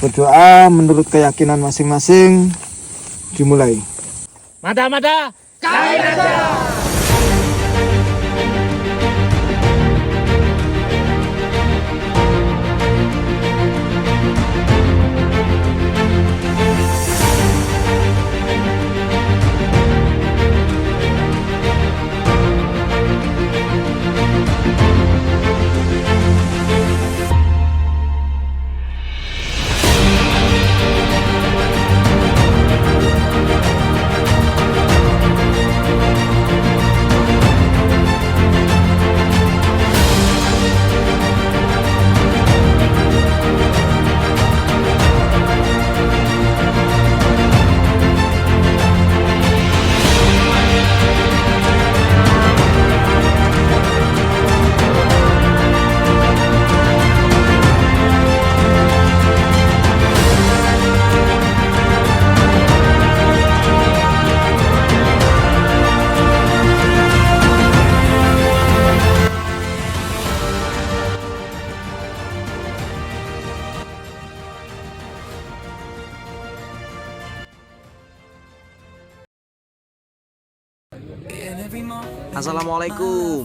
Berdoa menurut keyakinan masing-masing. Dimulai. Mata-mata, kain aja! Assalamualaikum.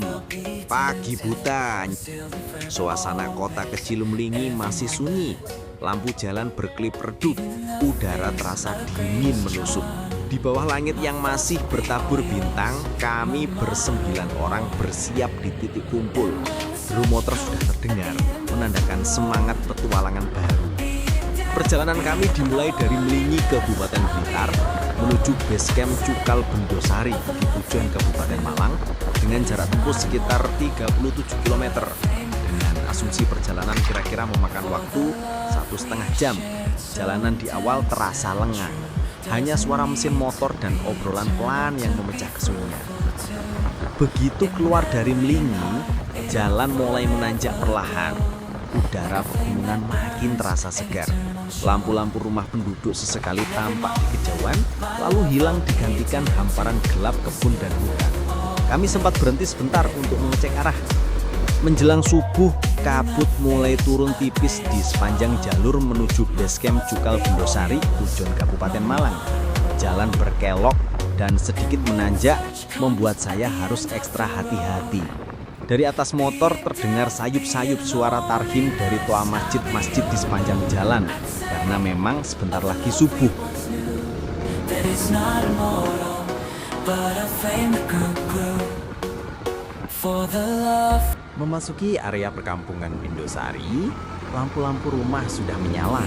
Pagi buta. Suasana kota kecil Mlingi masih sunyi. Lampu jalan berkelip redup. Udara terasa dingin menusuk. Di bawah langit yang masih bertabur bintang, kami bersembilan orang bersiap di titik kumpul. Deru motor sudah terdengar, menandakan semangat petualangan baru. Perjalanan kami dimulai dari Mlingi, Kabupaten Blitar, menuju basecamp Cukal Bendosari di Pujon, Kabupaten Malang, dengan jarak tempuh sekitar 37 km. Dengan asumsi perjalanan kira-kira memakan waktu 1,5 jam. Jalanan di awal terasa lengang. Hanya suara mesin motor dan obrolan pelan yang memecah kesunyian. Begitu keluar dari Mlingi, jalan mulai menanjak perlahan. Udara pegunungan makin terasa segar. Lampu-lampu rumah penduduk sesekali tampak di kejauhan, lalu hilang digantikan hamparan gelap kebun dan hutan. Kami sempat berhenti sebentar untuk mengecek arah. Menjelang subuh, kabut mulai turun tipis di sepanjang jalur menuju basecamp Cukal Bendosari, Pujon, Kabupaten Malang. Jalan berkelok dan sedikit menanjak membuat saya harus ekstra hati-hati. Dari atas motor terdengar sayup-sayup suara tarhim dari toa masjid-masjid di sepanjang jalan, karena memang sebentar lagi subuh. Memasuki area perkampungan Bendosari, lampu-lampu rumah sudah menyala.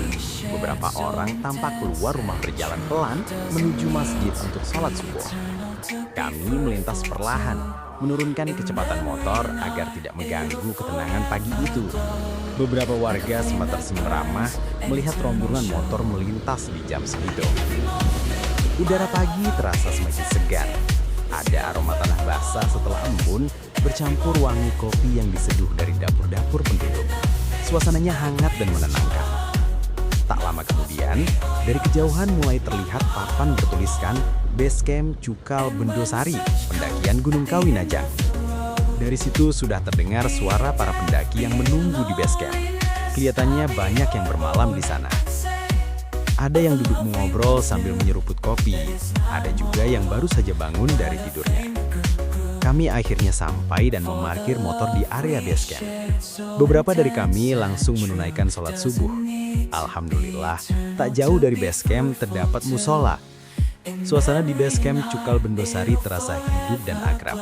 Beberapa orang tampak keluar rumah berjalan pelan menuju masjid untuk sholat subuh. Kami melintas perlahan, menurunkan kecepatan motor agar tidak mengganggu ketenangan pagi itu. Beberapa warga sempat tersenyum ramah melihat rombongan motor melintas di jam segitu. Udara pagi terasa semakin segar. Ada aroma tanah basah setelah embun bercampur wangi kopi yang diseduh dari dapur-dapur penduduk. Suasananya hangat dan menenangkan. Tak lama kemudian, dari kejauhan mulai terlihat papan bertuliskan Basecamp Cukal Bendosari, pendakian Gunung Kawi Najang. Dari situ sudah terdengar suara para pendaki yang menunggu di basecamp. Kelihatannya banyak yang bermalam di sana. Ada yang duduk mengobrol sambil menyeruput kopi. Ada juga yang baru saja bangun dari tidurnya. Kami akhirnya sampai dan memarkir motor di area basecamp. Beberapa dari kami langsung menunaikan sholat subuh. Alhamdulillah, tak jauh dari basecamp terdapat musola. Suasana di basecamp Cukal Bendosari terasa hidup dan akrab.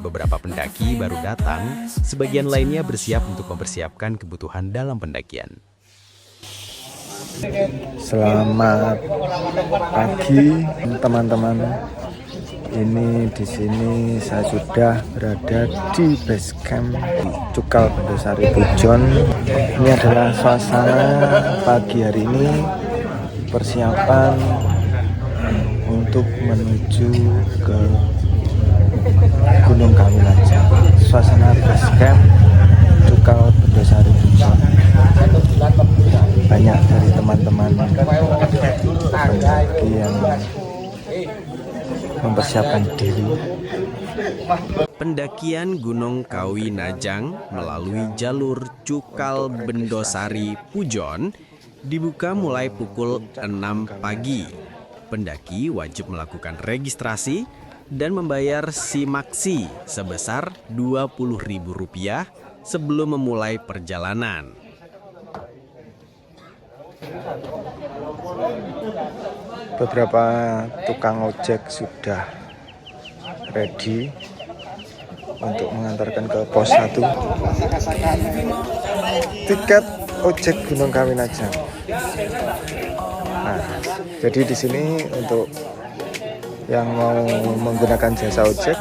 Beberapa pendaki baru datang, sebagian lainnya bersiap untuk mempersiapkan kebutuhan dalam pendakian. Selamat pagi teman-teman. Ini di sini saya sudah berada di basecamp Cukal Bendosari Pujon. Ini adalah suasana pagi hari ini, persiapan untuk menuju ke Gunung Kawi Najang. Suasana basecamp Cukal Bendosari Pujon. Banyak dari teman-teman pendaki yang mempersiapkan diri. Pendakian Gunung Kawi Najang melalui jalur Cukal Bendosari Pujon Dibuka mulai pukul 6 pagi. Pendaki wajib melakukan registrasi dan membayar simaksi sebesar Rp20.000 sebelum memulai perjalanan. Beberapa tukang ojek sudah ready untuk mengantarkan ke pos 1 tiket ojek Gunung Kawinajang. Nah, jadi di sini untuk yang mau menggunakan jasa ojek.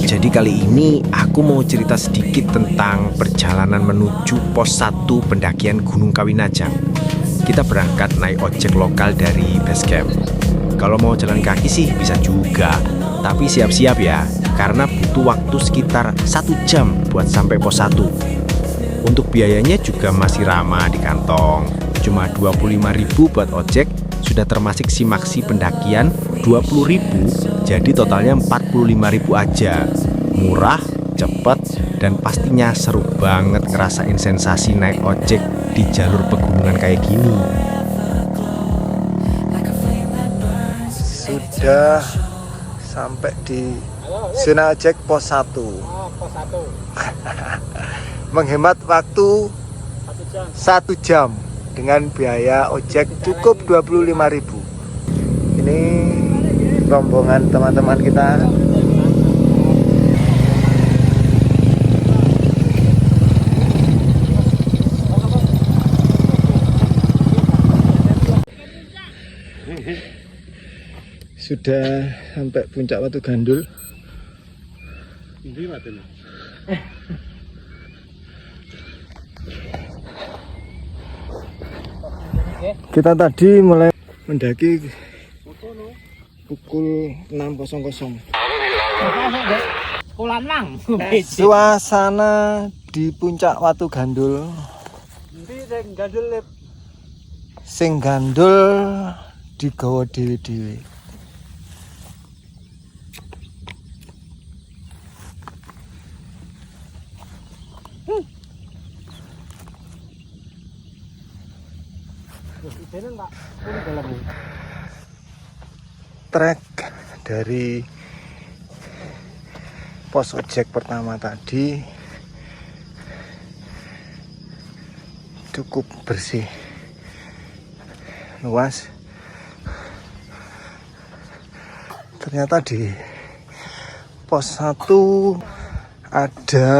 Jadi kali ini aku mau cerita sedikit tentang perjalanan menuju pos 1 pendakian Gunung Kawinajang. Kita berangkat naik ojek lokal dari base camp. Kalau mau jalan kaki sih bisa juga, tapi siap-siap ya, karena butuh waktu sekitar 1 jam buat sampai pos 1. Untuk biayanya juga masih ramah di kantong, cuma Rp25.000 buat ojek, sudah termasuk simaksi pendakian Rp20.000, jadi totalnya Rp45.000 aja. Murah, cepet, dan pastinya seru banget ngerasain sensasi naik ojek di jalur pegunungan kayak gini. Sudah sampai di zona ojek pos 1. Menghemat waktu 1 jam dengan biaya ojek cukup Rp25.000. Ini rombongan teman-teman kita. Sudah sampai puncak Watu Gandul. Kita tadi mulai mendaki pukul 6.00. Suasana di puncak Watu Gandul. Sing gandul digawa dhewe-dhewe. Trek dari pos ojek pertama tadi cukup bersih, luas. Ternyata di pos 1 ada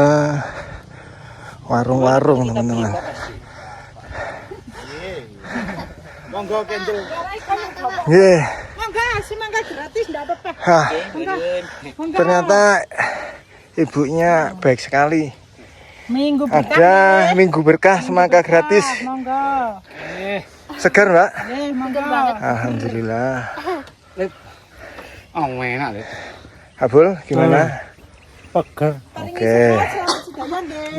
warung-warung, teman-teman. Monggo kendel. Nggih. Mangga gratis enggak apa-apa. Hah, ternyata ibunya baik sekali. Minggu berkah. Ada minggu berkah semangka gratis. Monggo. Segar, Mbak? Nggih, monggo. Alhamdulillah. Oh, enak lho. Abul, gimana? Pegar. Oke.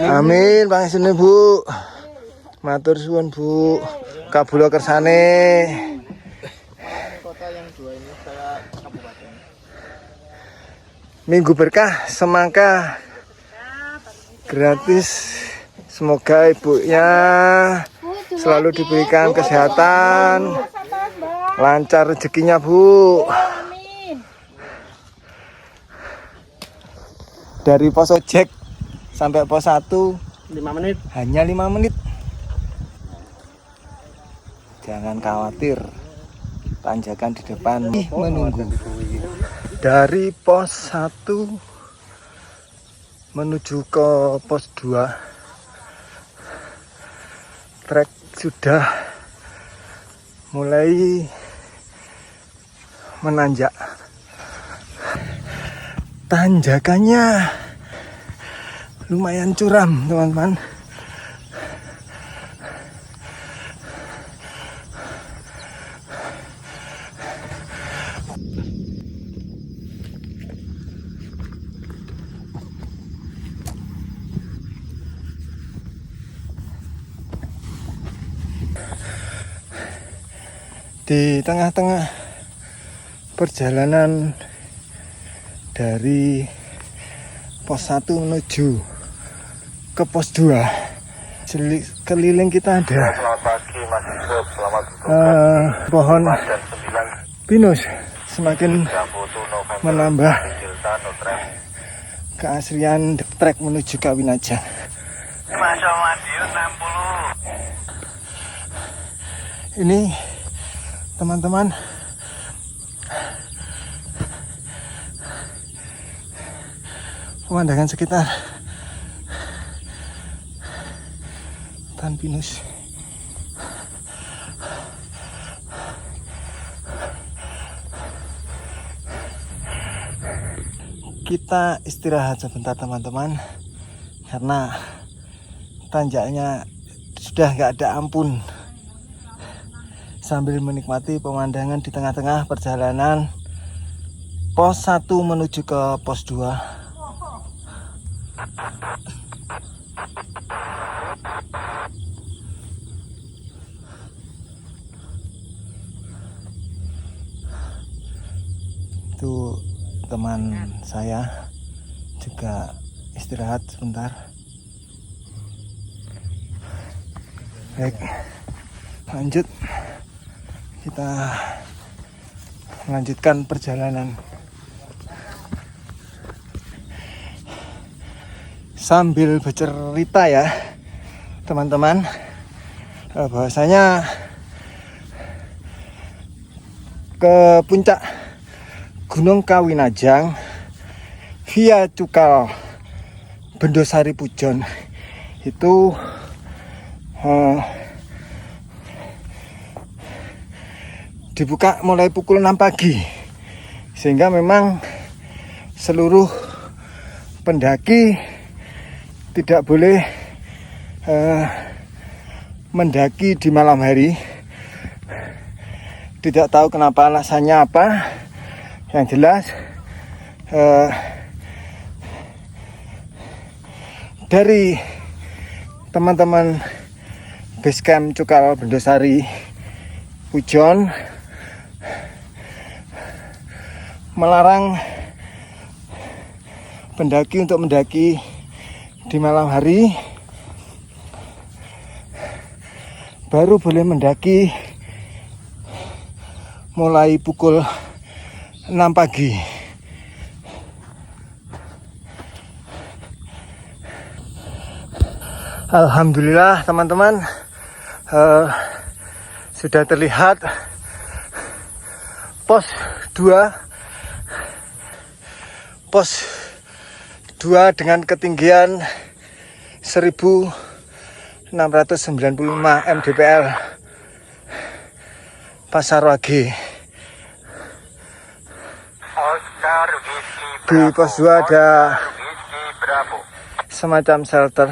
Amin, pangesune, Bu. Matur suwun, Bu. Kabula kersane. Minggu berkah semangka gratis. Semoga ibunya selalu diberikan kesehatan, lancar rezekinya, Bu. Dari pos ojek sampai pos 1 5 menit. hanya 5 menit. Jangan khawatir, tanjakan di depan menunggu. Dari pos 1 menuju ke pos 2, trek sudah mulai menanjak. Tanjakannya lumayan curam, teman-teman. Di tengah-tengah perjalanan dari pos 1 menuju ke pos 2, keliling kita ada pohon pinus semakin menambah keasrian trek menuju Kawinajang. Ini teman-teman pemandangan sekitar hutan pinus. Kita istirahat sebentar teman-teman, karena tanjaknya sudah nggak ada ampun. Sambil menikmati pemandangan di tengah-tengah perjalanan pos 1 menuju ke pos 2. Itu teman saya juga istirahat sebentar. Baik, lanjut, kita melanjutkan perjalanan sambil bercerita ya teman-teman, bahwasanya ke puncak Gunung Kawinajang via Cukal Bendosari Pujon itu dibuka mulai pukul 6 pagi, sehingga memang seluruh pendaki tidak boleh mendaki di malam hari. Tidak tahu kenapa, alasannya apa. Yang jelas dari teman-teman Basecamp Cukal Bendosari Pujon melarang pendaki untuk mendaki di malam hari, baru boleh mendaki mulai pukul 6 pagi. Alhamdulillah teman-teman, sudah terlihat pos 2 dengan ketinggian 1695 mdpl Pasar Wage. Di pos 2 ada semacam shelter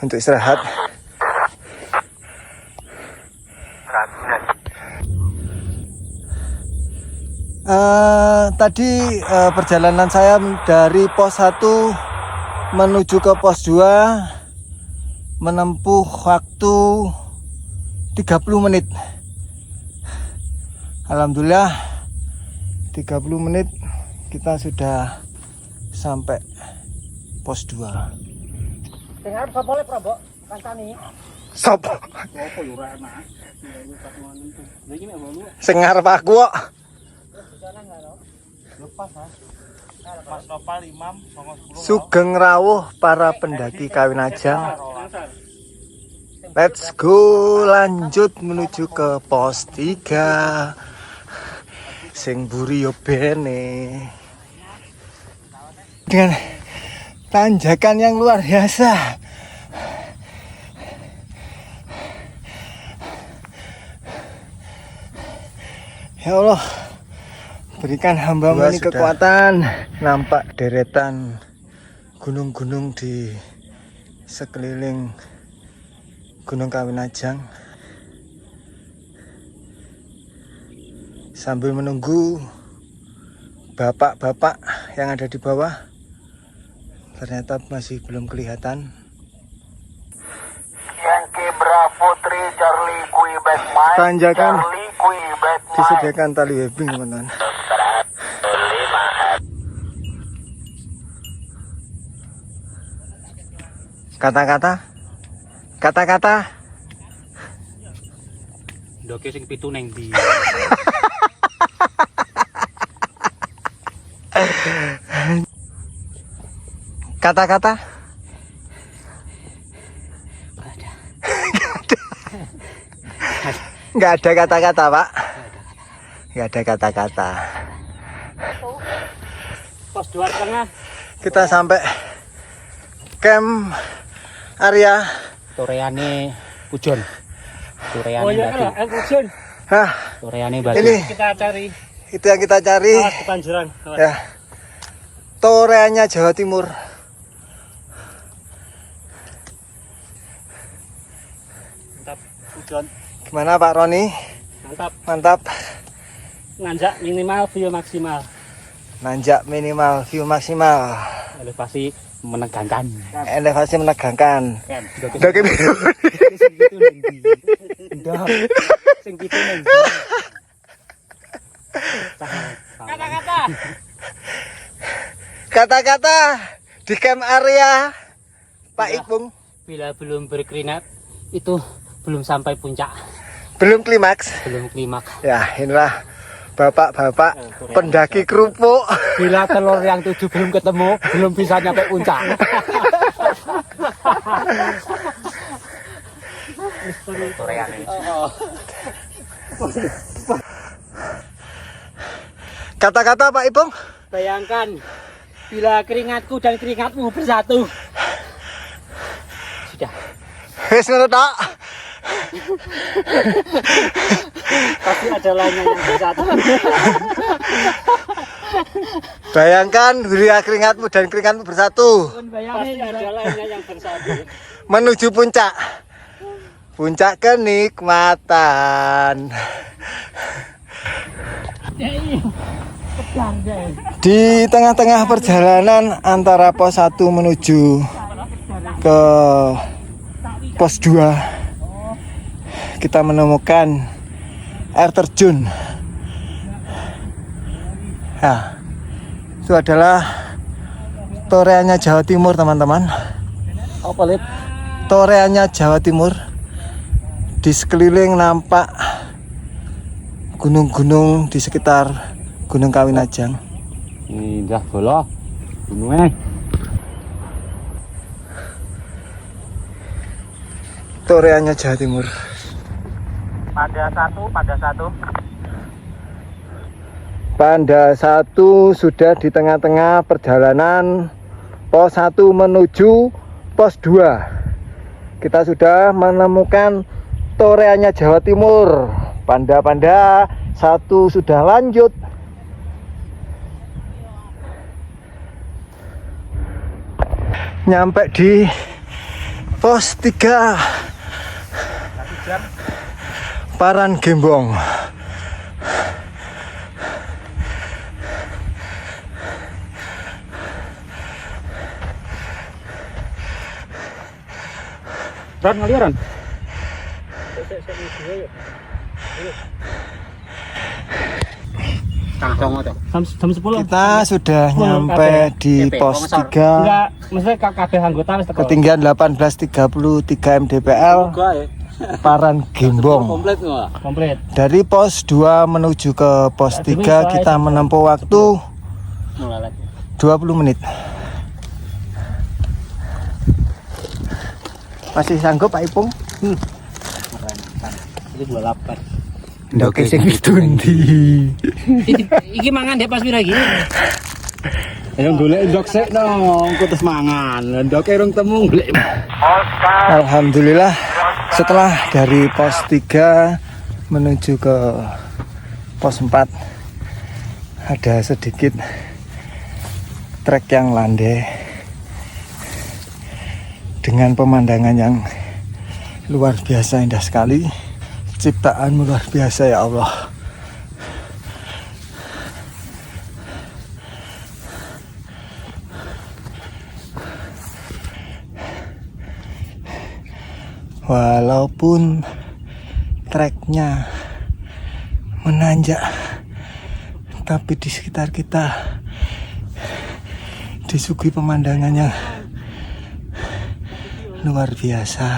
untuk istirahat. Tadi perjalanan saya dari pos 1 menuju ke pos 2 menempuh waktu 30 menit. Alhamdulillah 30 menit kita sudah sampai pos 2. Dengar apa boleh Prabu? Kancani. Sop. Apa yo ora enak. Lagi nek lu. Sing ngarep aku kok. Lepas ha. Mas Nopal Imam 10. Sugeng rawuh para pendaki Kawinajang. Let's go, lanjut menuju ke pos 3. Sing buri yo bene. Dengan tanjakan yang luar biasa. Ya Allah, berikan hamba-Mu ini kekuatan. Nampak deretan gunung-gunung di sekeliling Gunung Kawinajang. Sambil menunggu bapak-bapak yang ada di bawah, ternyata masih belum kelihatan. Yankee Bravo 3 Charlie Quebec Mike. Tanjakan Charlie Quebec Mike. disediakan tali webbing teman-teman. Kata-kata Ndoke sing pitu neng ndi? Kata-kata? Nggak ada kata-kata, Pak. Nggak ada kata-kata. Pos 2 tengah. Kita sampai camp area. Toreane Pujon. Toreane Oh iya Batu. kan, Kusun. Hah, Toreane Batu. ini Kita cari itu yang kita cari. depan jurang. Ya. Toreanya Jawa Timur. Mantap Pujon. Gimana Pak Roni? Mantap. Mantap. Nganjak minimal view maksimal. Nanjak minimal, view maksimal. Elevasi menegangkan. Elevasi menegangkan. Kan. Ndoke pitu. Sing pitu neng ndi? Ndok. Sing pitu neng ndi? Kata-kata. Kata-kata di camp area Pak Ipung. Bila belum berkeringat itu belum sampai puncak, Belum klimaks. belum klimaks. Ya, inilah bapak-bapak pendaki kerupuk. Bila telur yang 7 belum ketemu, belum bisa nyampe puncak. Kata-kata Pak Ipung. Bayangkan bila keringatku dan keringatmu bersatu. Sudah. Wis ngono tok. Pasti ada lainnya yang bersatu. Bayangkan bila keringatmu dan keringatmu bersatu Pasti ada lainnya yang bersatu. menuju puncak. Puncak kenikmatan. Di tengah-tengah perjalanan antara pos 1 menuju ke pos 2 kita menemukan air terjun. Nah, itu adalah toreanya Jawa Timur, teman-teman. Apa lip? Toreanya Jawa Timur. Di sekeliling nampak gunung-gunung di sekitar Gunung Kawinajang. Indah bola. Gunungnya. Toreanya Jawa Timur. Pada satu. Panda 1 sudah di tengah-tengah perjalanan pos 1 menuju pos 2. Kita sudah menemukan toreanya Jawa Timur. Panda-panda 1 sudah lanjut. Nyampe di pos 3 Paran Gembong. Ron ngaliran. Jam 10. Kita sudah nyampe di pos 3. Enggak, maksudnya kabeh anggota wis teko. Ketinggian 1833 mdpl Paran Gembong. Komplit enggak? Komplit. Dari pos 2 menuju ke pos 3 kita menempuh waktu 20 menit. Masih sanggup Pak Ipung? Itu 28. Ndoke sing tundi. Iki mangan dek pas pira iki? Ayo golek ndok sik no, engko terus mangan. Ndoke rung temu golek. Alhamdulillah setelah dari pos 3 menuju ke pos 4 ada sedikit trek yang landai dengan pemandangan yang luar biasa, indah sekali. Ciptaanmu luar biasa ya Allah. Walaupun treknya menanjak, tapi di sekitar kita disuguhi pemandangan yang luar biasa.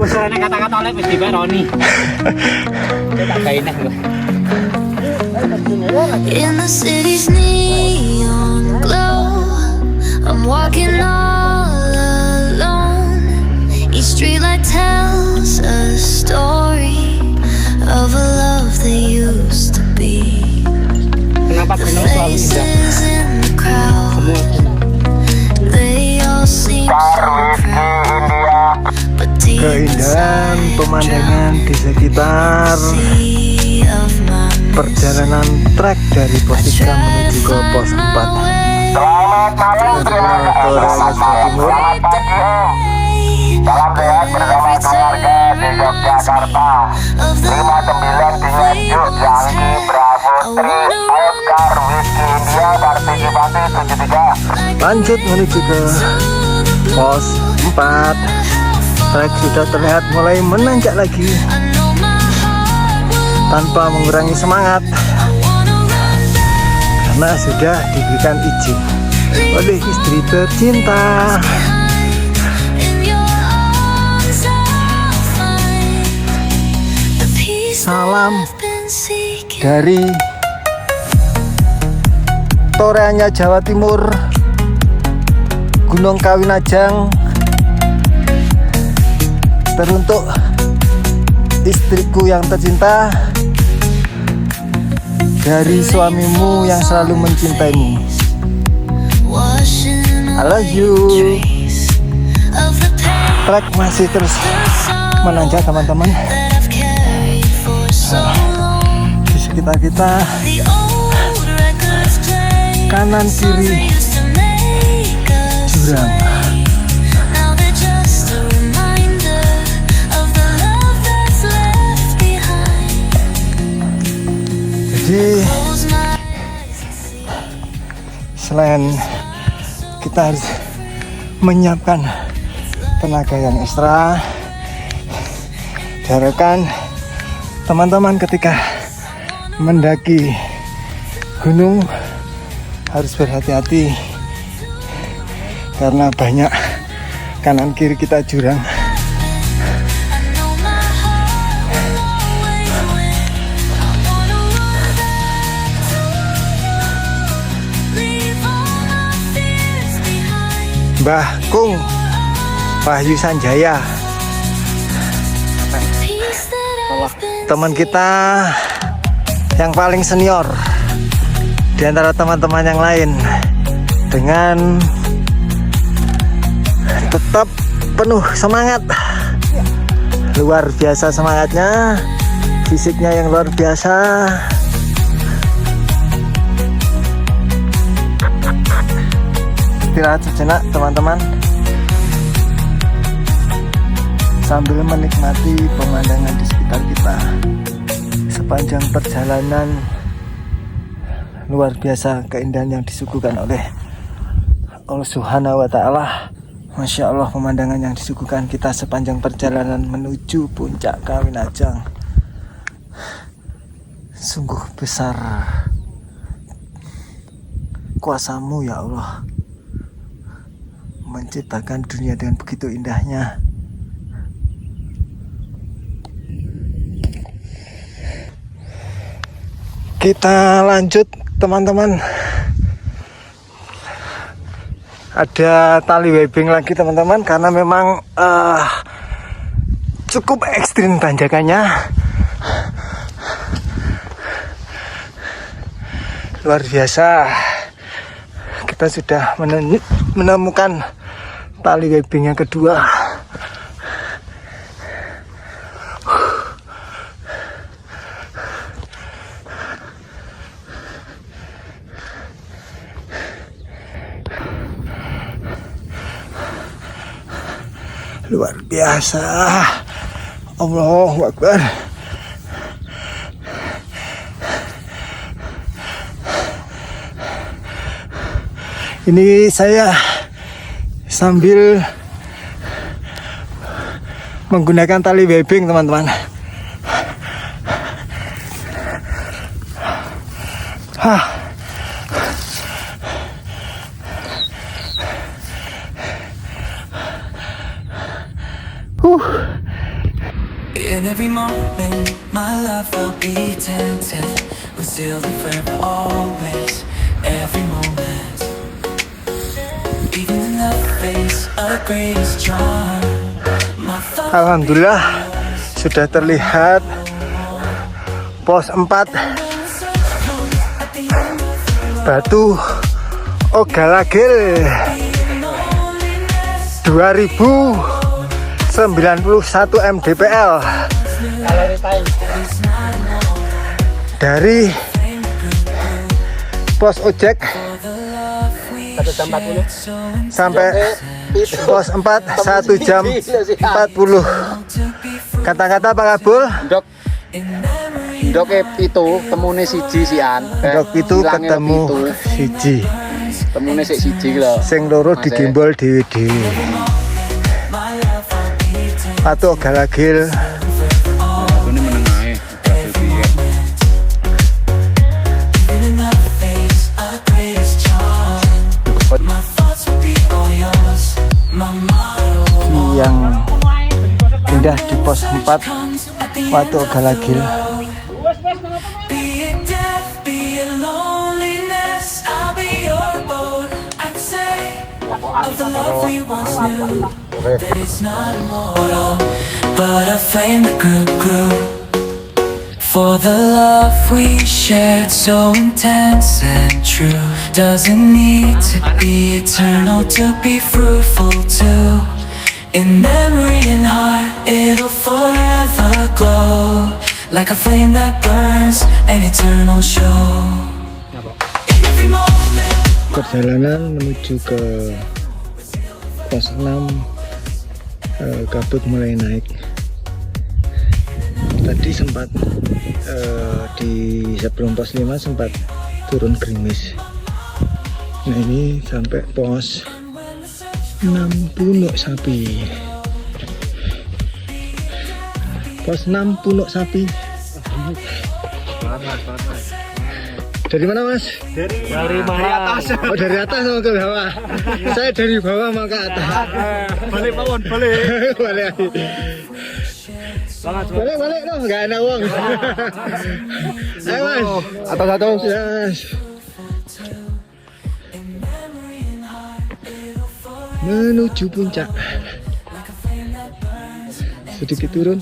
Wis ana kata-kata oleh wis dibaroni. Tak gaene lho. In the city's neon glow, I'm walking all alone. Each streetlight tells a story of a love that used to be. Kenapa gunung selalu indah? Faces in the crowd, they all seem so proud, but deep Keindahan inside, pemandangan di sekitar sea of my perjalanan trek dari pos 3 menuju ke pos 4. Selamat malam, terima kasih. Selamat malam, selamat pagi, Om. Salam sehat bersama keluarga di Yogyakarta. 59 di Nganjuk, Jangki, Bravo, Tri, Oscar, Whisky India, partisipasi 73. Lanjut menuju ke pos 4. Trek sudah terlihat mulai menanjak lagi tanpa mengurangi semangat karena sudah diberikan izin oleh istri tercinta. Salam dari Toreanya Jawa Timur, Gunung Kawinajang, teruntuk istriku yang tercinta, dari suamimu yang selalu mencintaimu. I love you. Trek masih terus menanjak teman-teman. Di sekitar kita kanan kiri jurang. Jadi selain kita harus menyiapkan tenaga yang ekstra, diharapkan teman-teman ketika mendaki gunung harus berhati-hati karena banyak kanan kiri kita jurang. Mbah Kung Wahyu Sanjaya, teman kita yang paling senior di antara teman-teman yang lain, dengan tetap penuh semangat, luar biasa semangatnya, fisiknya yang luar biasa. Istirahat sejenak teman-teman sambil menikmati pemandangan di sekitar kita sepanjang perjalanan. Luar biasa keindahan yang disuguhkan oleh Allah Subhanahu wa Ta'ala. Masya Allah, pemandangan yang disuguhkan kita sepanjang perjalanan menuju puncak Kawinajang sungguh besar kuasamu ya Allah, menciptakan dunia dengan begitu indahnya. Kita lanjut teman-teman. Ada tali webbing lagi teman-teman, karena memang cukup ekstrim tanjakannya, luar biasa. Kita sudah menemukan tali webbing yang kedua. Luar biasa. Allahu Akbar. Ini saya sambil menggunakan tali webbing teman-teman. In every moment, my love will be tempted. We're still the forever, always, every moment. Even in the face of greatest charm, my thoughts. Alhamdulillah sudah terlihat pos 4 Batu Ogalagil 2091 mdpl dari pos ojek sampai pos 4 1 jam 40. Kata-kata Pak Kabul, Dok itu temune siji sian. Dok itu ketemu siji. Temune siji lho. Sing loro digimbol dhewe-dhewe. Batu Ogalagil. Ini meneng ae. Yang indah di pos 4 Batu Ogalagil. But a flame that grew for the love we shared, so intense and true. Doesn't need to be eternal to be fruitful too. In memory and heart, it'll forever glow like a flame that burns, an eternal show. Every moment. Perjalanan menuju ke pos 6 kabut mulai naik. Tadi sempat di sebelum pos 5 sempat turun gerimis. Nah ini sampai pos 6 Punuk Sapi. Pos 6 Punuk Sapi. Dari mana Mas? Dari atas. Oh dari atas mau ke bawah. Saya dari bawah mau ke atas. Balik Pawon, balik. Balik. Balik dong, nggak ada uang. Ayo Mas. Atas. Yes. Menuju puncak. Sedikit turun.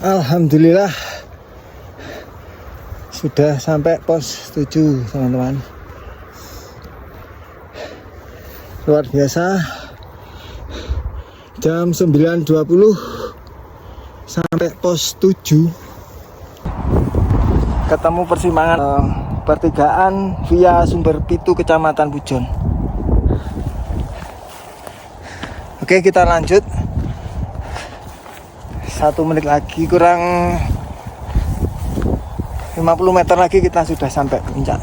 Alhamdulillah sudah sampai pos 7 teman-teman. Luar biasa. Jam 9.20 sampai pos 7. Ketemu persimpangan pertigaan via Sumber Pitu Kecamatan Pujon. Oke, kita lanjut. 1 menit lagi, kurang 50 meter lagi kita sudah sampai ke puncak.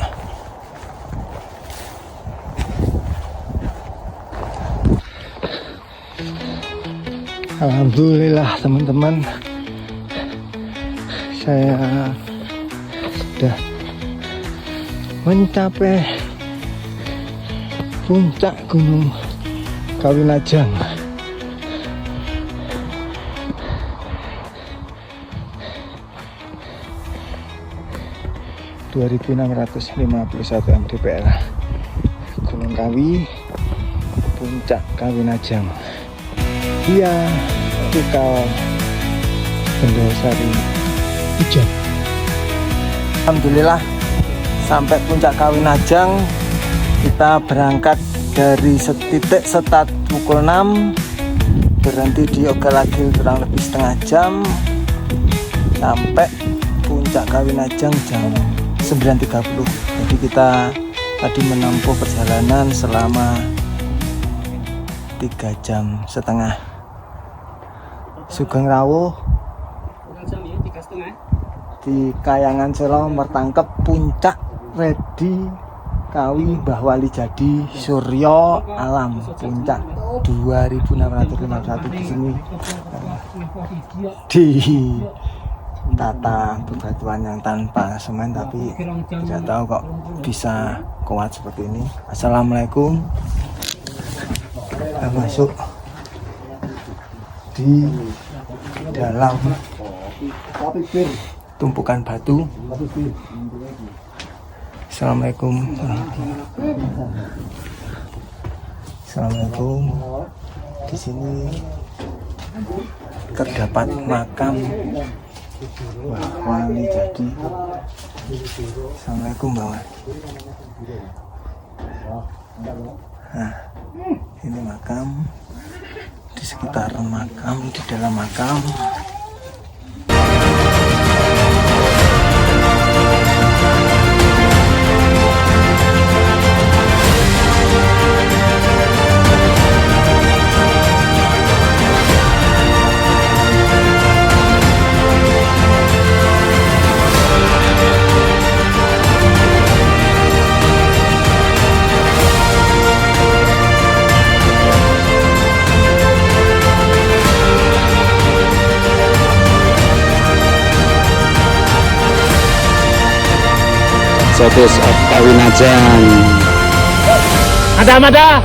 Alhamdulillah teman-teman, saya sudah mencapai puncak Gunung Kawinajang. 2.651 mdpl Gunung Kawi, puncak Kawinajang via Tukal Bendosari Pujon. Alhamdulillah sampai puncak Kawinajang. Kita berangkat dari titik start pukul 6, berhenti di Ogalagil kurang lebih setengah jam, sampai puncak Kawinajang jam 9.30. Jadi kita tadi menempuh perjalanan selama 3,5 jam. Sugeng rawuh di Kayangan Selo mertangkep puncak ready Kawi Mbah Wali Jadi Suryo Alam, puncak 2.651 di sini di tata bebatuan yang tanpa semen, tapi tidak tahu kok bisa kuat seperti ini. Assalamualaikum. Kita masuk di dalam tumpukan batu. Assalamualaikum. Assalamualaikum. Di sini terdapat makam wali jadi. Assalamualaikum Bang. Nah, ini makam. Di sekitar makam, di dalam makam. Sotis of Kawinajan. Ada.